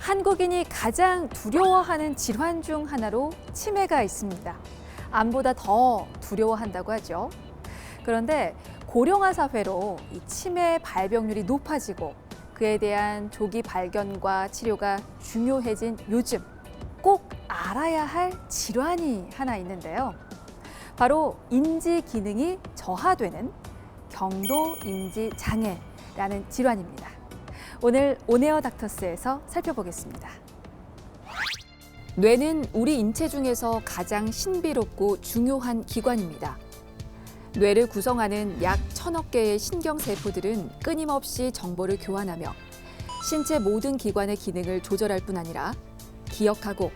한국인이 가장 두려워하는 질환 중 하나로 치매가 있습니다. 암보다 더 두려워한다고 하죠. 그런데 고령화 사회로 이 치매 발병률이 높아지고 그에 대한 조기 발견과 치료가 중요해진 요즘 꼭 알아야 할 질환이 하나 있는데요. 바로 인지 기능이 저하되는 경도 인지 장애라는 질환입니다. 오늘 온에어 닥터스에서 살펴보겠습니다. 뇌는 우리 인체 중에서 가장 신비롭고 중요한 기관입니다. 뇌를 구성하는 약 1000억 개의 신경세포들은 끊임없이 정보를 교환하며 신체 모든 기관의 기능을 조절할 뿐 아니라 기억하고,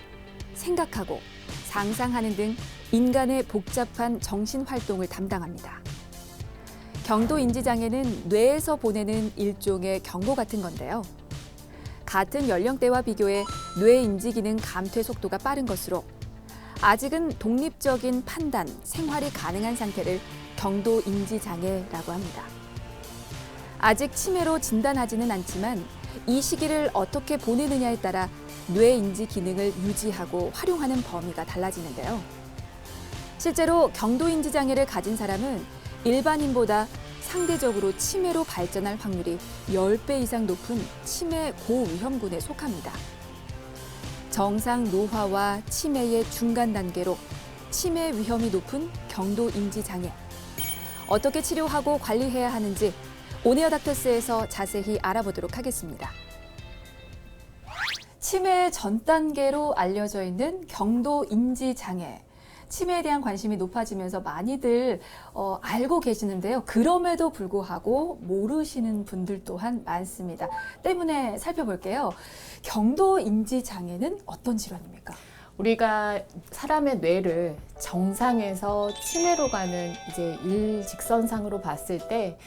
생각하고, 상상하는 등 인간의 복잡한 정신활동을 담당합니다. 경도인지장애는 뇌에서 보내는 일종의 경고 같은 건데요. 같은 연령대와 비교해 뇌 인지 기능 감퇴 속도가 빠른 것으로 아직은 독립적인 판단, 생활이 가능한 상태를 경도인지장애라고 합니다. 아직 치매로 진단하지는 않지만 이 시기를 어떻게 보내느냐에 따라 뇌 인지 기능을 유지하고 활용하는 범위가 달라지는데요. 실제로 경도인지장애를 가진 사람은 일반인보다 상대적으로 치매로 발전할 확률이 10배 이상 높은 치매 고위험군에 속합니다. 정상 노화와 치매의 중간 단계로 치매 위험이 높은 경도인지장애. 어떻게 치료하고 관리해야 하는지 온에어 닥터스에서 자세히 알아보도록 하겠습니다. 치매 전 단계로 알려져 있는 경도인지장애. 치매에 대한 관심이 높아지면서 많이들 알고 계시는데요. 그럼에도 불구하고 모르시는 분들 또한 많습니다. 때문에 살펴볼게요. 경도인지장애는 어떤 질환입니까? 우리가 사람의 뇌를 정상에서 치매로 가는 이제 일직선상으로 봤을 때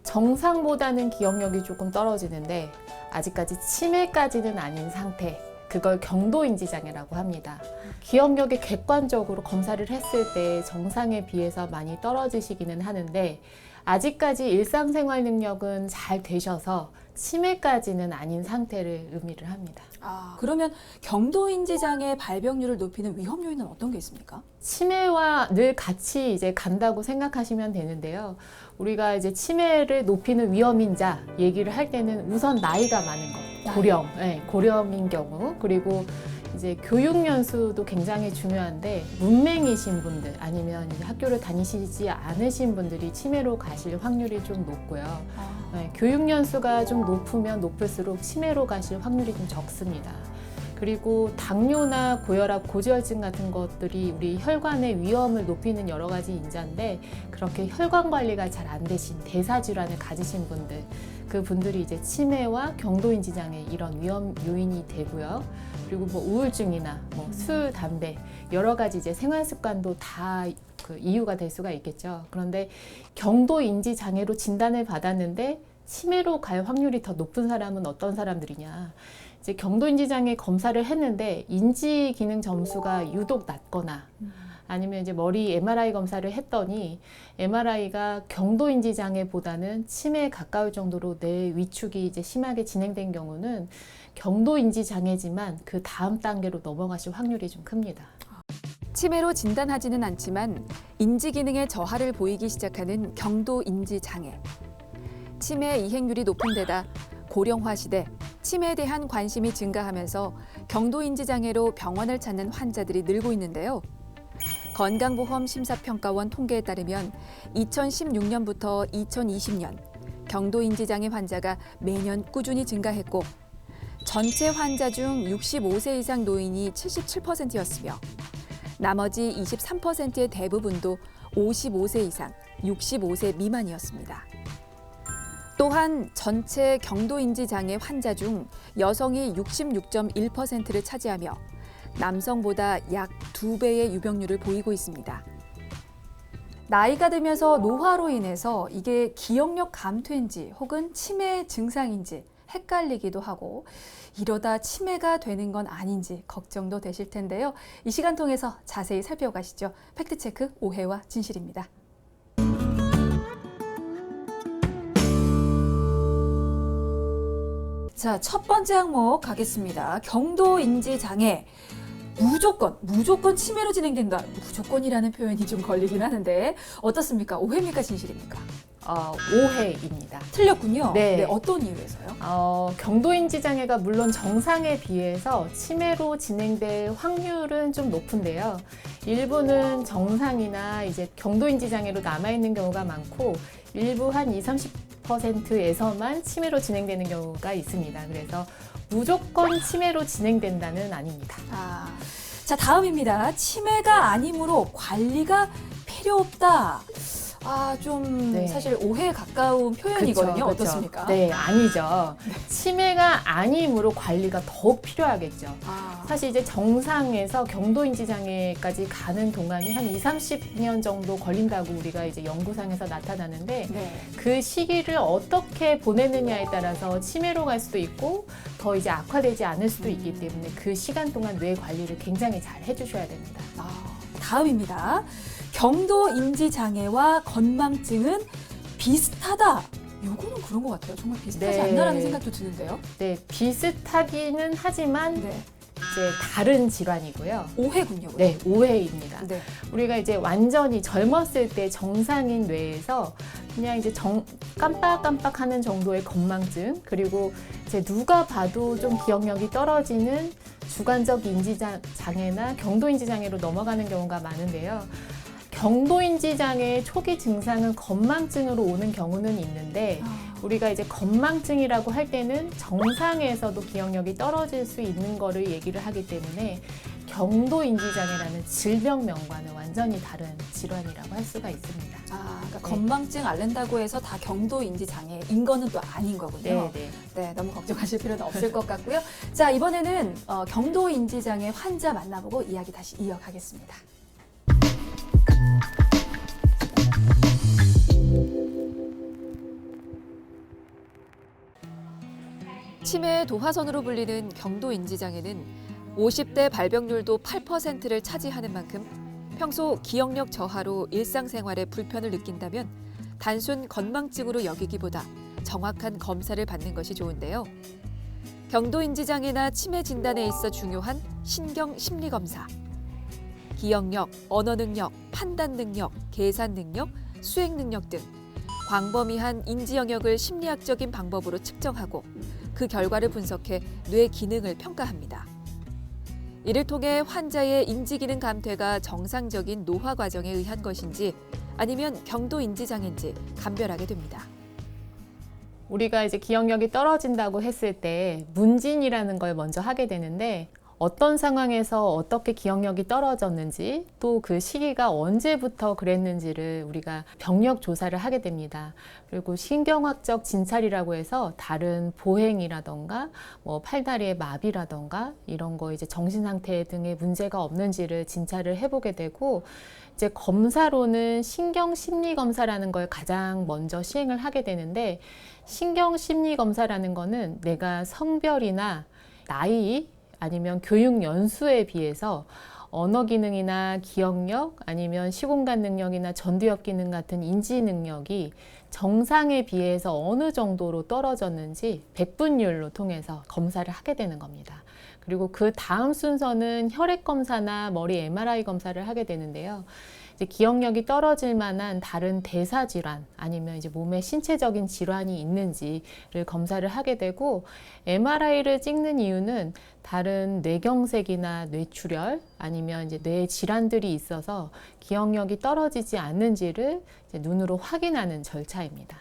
정상보다는 기억력이 조금 떨어지는데 아직까지 치매까지는 아닌 상태. 그걸 경도인지장애라고 합니다. 기억력이 객관적으로 검사를 했을 때 정상에 비해서 많이 떨어지시기는 하는데 아직까지 일상생활 능력은 잘 되셔서 치매까지는 아닌 상태를 의미를 합니다. 그러면 경도인지장애 발병률을 높이는 위험 요인은 어떤 게 있습니까? 치매와 늘 같이 이제 간다고 생각하시면 되는데요. 우리가 이제 치매를 높이는 위험인자 얘기를 할 때는 우선 나이가 많은 것, 고령, 고령인 경우, 그리고 이제 교육 연수도 굉장히 중요한데 문맹이신 분들 아니면 이제 학교를 다니시지 않으신 분들이 치매로 가실 확률이 좀 높고요. 교육 연수가 좀 높으면 높을수록 치매로 가실 확률이 좀 적습니다. 그리고 당뇨나 고혈압, 고지혈증 같은 것들이 우리 혈관의 위험을 높이는 여러 가지 인자인데 그렇게 혈관 관리가 잘 안 되신 대사질환을 가지신 분들, 그 분들이 이제 치매와 경도인지장애 이런 위험 요인이 되고요. 그리고 뭐 우울증이나 뭐 술, 담배 여러 가지 이제 생활 습관도 다 그 이유가 될 수가 있겠죠. 그런데 경도인지장애로 진단을 받았는데 치매로 갈 확률이 더 높은 사람은 어떤 사람들이냐? 이제 경도인지장애 검사를 했는데 인지 기능 점수가 유독 낮거나 아니면 이제 머리 MRI 검사를 했더니 MRI가 경도인지장애보다는 치매에 가까울 정도로 뇌 위축이 이제 심하게 진행된 경우는 경도인지장애지만 그 다음 단계로 넘어가실 확률이 좀 큽니다. 치매로 진단하지는 않지만 인지 기능의 저하를 보이기 시작하는 경도인지장애. 치매 이행률이 높은 데다 고령화 시대 치매에 대한 관심이 증가하면서 경도인지장애로 병원을 찾는 환자들이 늘고 있는데요. 건강보험 심사평가원 통계에 따르면 2016년부터 2020년 경도인지장애 환자가 매년 꾸준히 증가했고 전체 환자 중 65세 이상 노인이 77%였으며 나머지 23%의 대부분도 55세 이상, 65세 미만이었습니다. 또한 전체 경도인지장애 환자 중 여성이 66.1%를 차지하며 남성보다 약 2배의 유병률을 보이고 있습니다. 나이가 들면서 노화로 인해서 이게 기억력 감퇴인지 혹은 치매 증상인지 헷갈리기도 하고 이러다 치매가 되는 건 아닌지 걱정도 되실 텐데요. 이 시간 통해서 자세히 살펴가시죠. 팩트체크 오해와 진실입니다. 자, 첫 번째 항목 가겠습니다. 경도 인지 장애. 무조건 치매로 진행된다. 무조건이라는 표현이 좀 걸리긴 하는데 어떻습니까? 오해입니까? 진실입니까? 오해입니다. 틀렸군요. 네. 어떤 이유에서요? 경도인지 장애가 물론 정상에 비해서 치매로 진행될 확률은 좀 높은데요. 일부는 정상이나 이제 경도인지 장애로 남아있는 경우가 많고, 일부 한 20-30%에서만 치매로 진행되는 경우가 있습니다. 그래서 무조건 치매로 진행된다는 아닙니다. 자, 다음입니다. 치매가 아니므로 관리가 필요 없다. 좀 네. 사실 오해에 가까운 표현이거든요. 그쵸. 어떻습니까? 네, 아니죠. 치매가 아니므로 관리가 더욱 필요하겠죠. 사실 이제 정상에서 경도인지 장애까지 가는 동안이 한 20-30년 정도 걸린다고 우리가 이제 연구상에서 나타나는데, 네. 그 시기를 어떻게 보내느냐에 따라서 치매로 갈 수도 있고 더 이제 악화되지 않을 수도 있기 때문에 그 시간 동안 뇌 관리를 굉장히 잘 해주셔야 됩니다. 다음입니다. 경도 인지 장애와 건망증은 비슷하다. 요거는 그런 것 같아요. 정말 비슷하지 네. 않나라는 생각도 드는데요. 네, 비슷하기는 하지만 네. 이제 다른 질환이고요. 오해군요. 네, 오해입니다. 네. 우리가 이제 완전히 젊었을 때 정상인 뇌에서 그냥 이제 깜빡깜빡하는 정도의 건망증, 그리고 이제 누가 봐도 좀 기억력이 떨어지는 주관적 인지 장애나 경도인지 장애로 넘어가는 경우가 많은데요. 경도인지 장애의 초기 증상은 건망증으로 오는 경우는 있는데, 우리가 이제 건망증이라고 할 때는 정상에서도 기억력이 떨어질 수 있는 거를 얘기를 하기 때문에 경도인지 장애라는 질병명과는 완전히 다른 질환이라고 할 수가 있습니다. 그러니까 건망증 앓는다고 해서 다 경도 인지 장애인 거는 또 아닌 거군요. 네, 너무 걱정하실 필요는 없을 것 같고요. 자, 이번에는 경도 인지 장애 환자 만나보고 이야기 다시 이어가겠습니다. 치매의 도화선으로 불리는 경도 인지 장애는 50대 발병률도 8%를 차지하는 만큼 평소 기억력 저하로 일상생활에 불편을 느낀다면 단순 건망증으로 여기기보다 정확한 검사를 받는 것이 좋은데요. 경도인지 장애나 치매 진단에 있어 중요한 신경 심리 검사. 기억력, 언어 능력, 판단 능력, 계산 능력, 수행 능력 등 광범위한 인지 영역을 심리학적인 방법으로 측정하고 그 결과를 분석해 뇌 기능을 평가합니다. 이를 통해 환자의 인지기능 감퇴가 정상적인 노화 과정에 의한 것인지 아니면 경도 인지 장애인지 감별하게 됩니다. 우리가 이제 기억력이 떨어진다고 했을 때 문진이라는 걸 먼저 하게 되는데, 어떤 상황에서 어떻게 기억력이 떨어졌는지, 또 그 시기가 언제부터 그랬는지를 우리가 병력 조사를 하게 됩니다. 그리고 신경학적 진찰이라고 해서 다른 보행이라던가 뭐 팔다리의 마비라던가 이런 거 이제 정신 상태 등의 문제가 없는지를 진찰을 해보게 되고, 이제 검사로는 신경 심리 검사라는 걸 가장 먼저 시행을 하게 되는데, 신경 심리 검사라는 거는 내가 성별이나 나이 아니면 교육 연수에 비해서 언어 기능이나 기억력 아니면 시공간 능력이나 전두엽 기능 같은 인지 능력이 정상에 비해서 어느 정도로 떨어졌는지 백분율로 통해서 검사를 하게 되는 겁니다. 그리고 그 다음 순서는 혈액 검사나 머리 MRI 검사를 하게 되는데요. 이제 기억력이 떨어질 만한 다른 대사 질환 아니면 이제 몸에 신체적인 질환이 있는지를 검사를 하게 되고, MRI를 찍는 이유는 다른 뇌경색이나 뇌출혈 아니면 이제 뇌 질환들이 있어서 기억력이 떨어지지 않는지를 이제 눈으로 확인하는 절차입니다.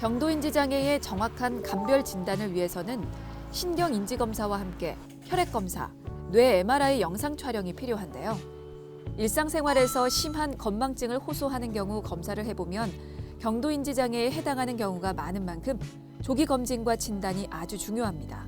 경도인지 장애의 정확한 감별 진단을 위해서는 신경 인지 검사와 함께 혈액 검사, 뇌 MRI 영상 촬영이 필요한데요. 일상생활에서 심한 건망증을 호소하는 경우 검사를 해보면 경도인지 장애에 해당하는 경우가 많은 만큼 조기 검진과 진단이 아주 중요합니다.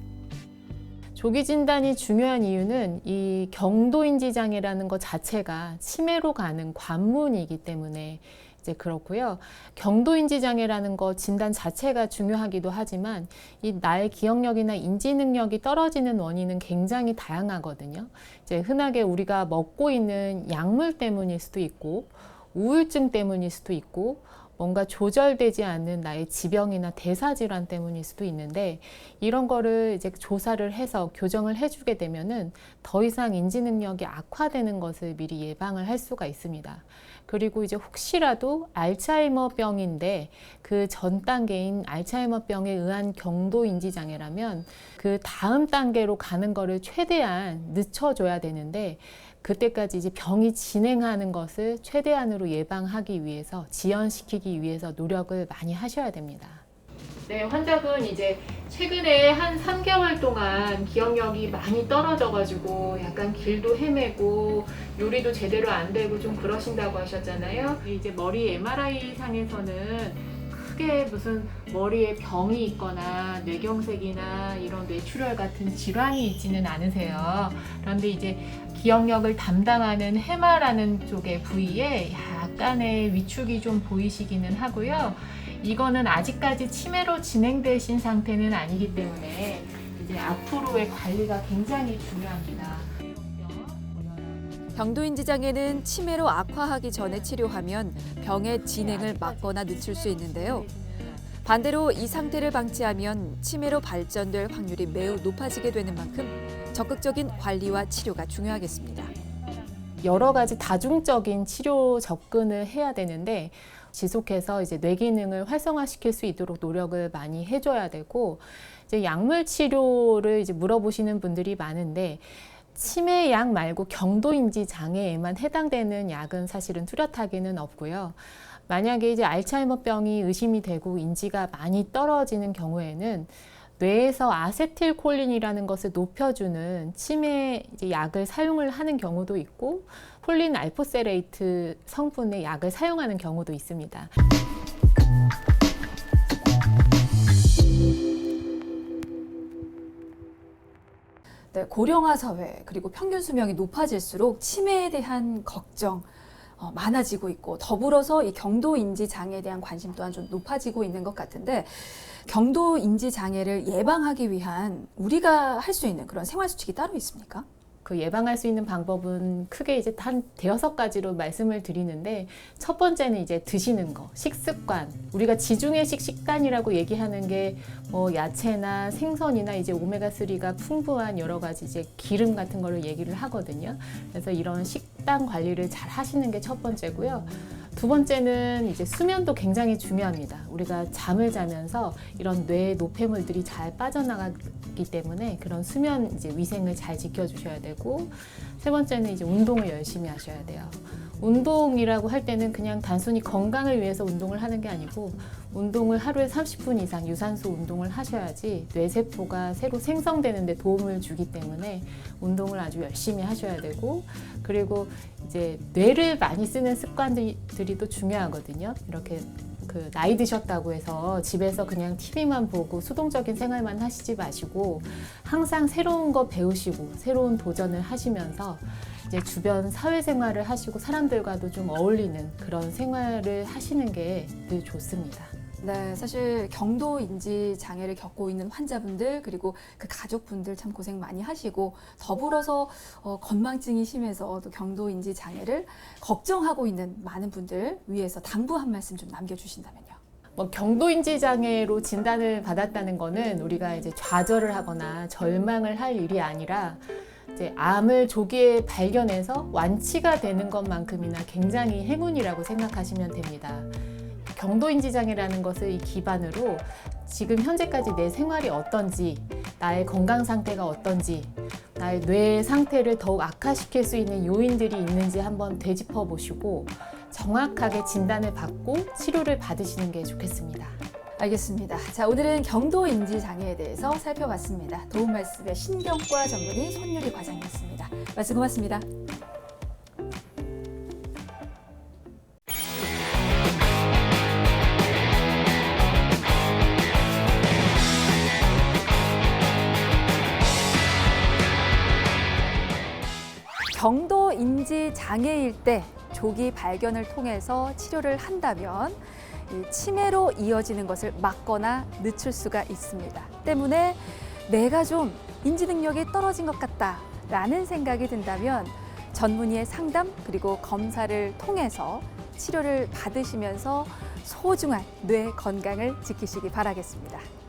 조기 진단이 중요한 이유는 이 경도인지 장애라는 것 자체가 치매로 가는 관문이기 때문에 이제 그렇고요. 경도인지 장애라는 거 진단 자체가 중요하기도 하지만 이 나의 기억력이나 인지 능력이 떨어지는 원인은 굉장히 다양하거든요. 이제 흔하게 우리가 먹고 있는 약물 때문일 수도 있고, 우울증 때문일 수도 있고, 뭔가 조절되지 않는 나의 지병이나 대사질환 때문일 수도 있는데 이런 거를 이제 조사를 해서 교정을 해주게 되면은 더 이상 인지 능력이 악화되는 것을 미리 예방을 할 수가 있습니다. 그리고 이제 혹시라도 알츠하이머병인데 그 전 단계인 알츠하이머병에 의한 경도 인지 장애라면 그 다음 단계로 가는 거를 최대한 늦춰줘야 되는데 그때까지 이제 병이 진행하는 것을 최대한으로 예방하기 위해서 지연시키기 위해서 노력을 많이 하셔야 됩니다. 네, 환자분 이제 최근에 한 3개월 동안 기억력이 많이 떨어져가지고 약간 길도 헤매고 요리도 제대로 안 되고 좀 그러신다고 하셨잖아요. 이제 머리 MRI 상에서는 크게 무슨 머리에 병이 있거나 뇌경색이나 이런 뇌출혈 같은 질환이 있지는 않으세요. 그런데 이제 기억력을 담당하는 해마라는 쪽의 부위에 약간의 위축이 좀 보이시기는 하고요. 이거는 아직까지 치매로 진행되신 상태는 아니기 때문에 이제 앞으로의 관리가 굉장히 중요합니다. 경도인지 장애는 치매로 악화하기 전에 치료하면 병의 진행을 막거나 늦출 수 있는데요. 반대로 이 상태를 방치하면 치매로 발전될 확률이 매우 높아지게 되는 만큼 적극적인 관리와 치료가 중요하겠습니다. 여러 가지 다중적인 치료 접근을 해야 되는데 지속해서 이제 뇌 기능을 활성화시킬 수 있도록 노력을 많이 해줘야 되고 이제 약물 치료를 이제 물어보시는 분들이 많은데 치매 약 말고 경도인지 장애에만 해당되는 약은 사실은 뚜렷하게는 없고요. 만약에 이제 알츠하이머병이 의심이 되고 인지가 많이 떨어지는 경우에는 뇌에서 아세틸콜린이라는 것을 높여주는 치매 이제 약을 사용을 하는 경우도 있고 콜린 알포세레이트 성분의 약을 사용하는 경우도 있습니다. 네, 고령화 사회 그리고 평균 수명이 높아질수록 치매에 대한 걱정 많아지고 있고 더불어서 이 경도인지 장애에 대한 관심 또한 좀 높아지고 있는 것 같은데 경도인지 장애를 예방하기 위한 우리가 할 수 있는 그런 생활 수칙이 따로 있습니까? 그 예방할 수 있는 방법은 크게 이제 한 대여섯 가지로 말씀을 드리는데 첫 번째는 이제 드시는 거, 식습관. 우리가 지중해식 식단이라고 얘기하는 게 뭐 야채나 생선이나 이제 오메가3가 풍부한 여러 가지 이제 기름 같은 거를 얘기를 하거든요. 그래서 이런 식단 관리를 잘 하시는 게 첫 번째고요. 두 번째는 이제 수면도 굉장히 중요합니다. 우리가 잠을 자면서 이런 뇌 노폐물들이 잘 빠져나가기 때문에 그런 수면 이제 위생을 잘 지켜주셔야 되고 세 번째는 이제 운동을 열심히 하셔야 돼요. 운동이라고 할 때는 그냥 단순히 건강을 위해서 운동을 하는 게 아니고 운동을 하루에 30분 이상 유산소 운동을 하셔야지 뇌세포가 새로 생성되는 데 도움을 주기 때문에 운동을 아주 열심히 하셔야 되고 그리고 이제 뇌를 많이 쓰는 습관들이 또 중요하거든요. 이렇게 그 나이 드셨다고 해서 집에서 그냥 TV만 보고 수동적인 생활만 하시지 마시고 항상 새로운 거 배우시고 새로운 도전을 하시면서 이제 주변 사회생활을 하시고 사람들과도 좀 어울리는 그런 생활을 하시는 게 늘 좋습니다. 네, 사실 경도인지 장애를 겪고 있는 환자분들 그리고 그 가족분들 참 고생 많이 하시고 더불어서 건망증이 심해서 또 경도인지 장애를 걱정하고 있는 많은 분들 위해서 당부 한 말씀 좀 남겨주신다면요. 뭐 경도인지 장애로 진단을 받았다는 거는 우리가 이제 좌절을 하거나 절망을 할 일이 아니라 이제 암을 조기에 발견해서 완치가 되는 것만큼이나 굉장히 행운이라고 생각하시면 됩니다. 경도인지 장애라는 것을 이 기반으로 지금 현재까지 내 생활이 어떤지, 나의 건강 상태가 어떤지, 나의 뇌 상태를 더욱 악화시킬 수 있는 요인들이 있는지 한번 되짚어 보시고 정확하게 진단을 받고 치료를 받으시는 게 좋겠습니다. 알겠습니다. 자, 오늘은 경도인지 장애에 대해서 살펴봤습니다. 도움 말씀의 신경과 전문의 손유리 과장이었습니다. 말씀 고맙습니다. 경도인지 장애일 때 조기 발견을 통해서 치료를 한다면 이 치매로 이어지는 것을 막거나 늦출 수가 있습니다. 때문에 내가 좀 인지 능력이 떨어진 것 같다라는 생각이 든다면 전문의의 상담 그리고 검사를 통해서 치료를 받으시면서 소중한 뇌 건강을 지키시기 바라겠습니다.